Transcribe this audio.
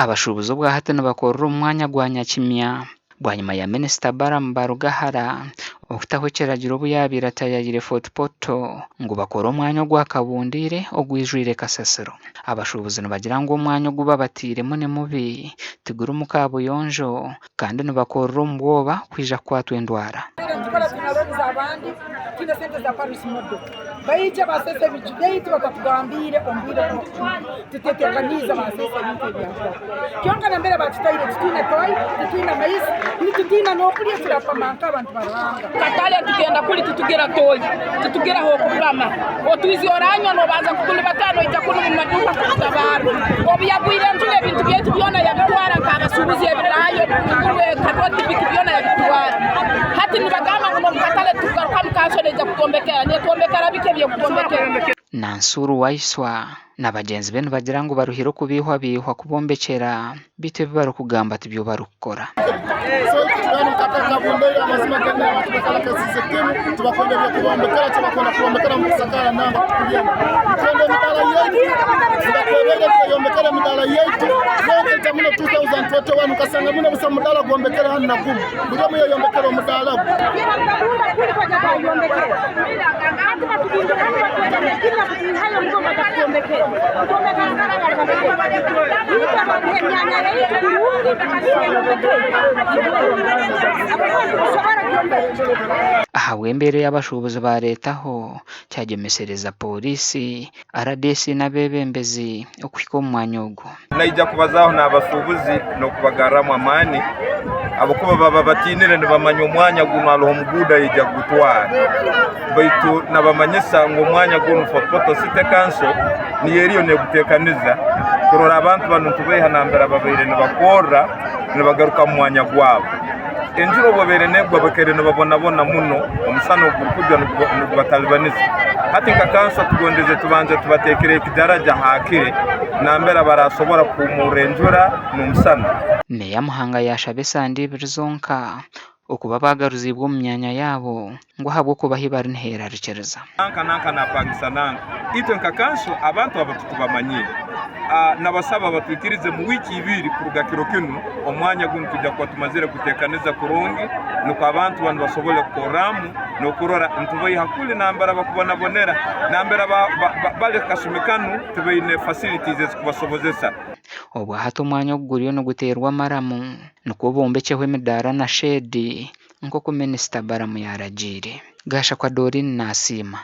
abashubuzi bwa hati nibakorera omwanya gwa nyakimya bwanyuma ya Minisita Baramu Barugahara okutaho ekiragiro obu yabiire atayayire Fort Portal ngu bakore omwanya gwa kabundire ogwijwire kasasiro. Abashubuzi nibagira ngu omwanya ogu babatiiremu ni mubi tiguri mu kabuyonjo kandi nibakorera omu bwoba kwija kukwatwa endwara. Baije basese bijudeito bakatugambire ombwire tutetekaniza basese bintu byakho kyonka nambere batutaire tutine toyi tutine maisi tutina nokulya turapa manka abantu baranga katale tugenda kuli tutugera toyi tutugera ho kupama otwizi oranyo no baza kutuli batano itakunu mu maduka kutabara obiyagwire ntule bintu byetu byona yabitwara kabasubuzi ebirayo tukuwe katoti bikibyona yabitwara hati nibagama ngo katale tugaruka mukasoneja kutombekera ne tombekera bikebye kutombekera. Nansuru Waiswa n'abagenzi be nibagira ngu baruhire kubihwa kubombekera bite bibara kugamba ati byo barukora. Aha wembere y'abashubuzi ba leta ho cyagemesereza polisi RDC n'abebembezi okwika omwanya ogwo naija kubazaho n'abasubuzi no kubagaramu amani abakuba baba batinire nibamanya omwanya guno aloho muguda ija gutwara baitu nabamanyisa ngo omwanya guno Fort Portal City Council ni eriyo negutekaniza kurora abantu bano tubeha nambera babaire nibakora nibagaruka mu mwanya gwabo enjiro bobere negwa bakere nibabona muno omusano gukujja nukubatalibaniza hati nka kansa tugondeze tubanje tubatekere ikidaraja hakire nambera barasobora kumurenjura n'omusano. Meya Muhanga yashabe Sandi Birizonka okuba bagaruzibwa mu myanya yabo ngo habwo kuba hibari ntera rikereza nanka napangisananga ito nka kanso abantu abatutubamanyire nabasaba batwikirize mu wiki ibiri kuruga kirokinu omwanya guno tujja kwa tumazire kutekaniza kurungi nuko abantu bantu basobole koramu no kurora ntubayi hakuli nambara bakubona bonera nambera bale kasumikanu tubayine facilities kubasobozesa obwa hato omwanya oguriyo no guterwa maramu nuko bombekeho emidara na shedi nkoko Minisita Baramu yaragire gasha kwa Dorine Nasima.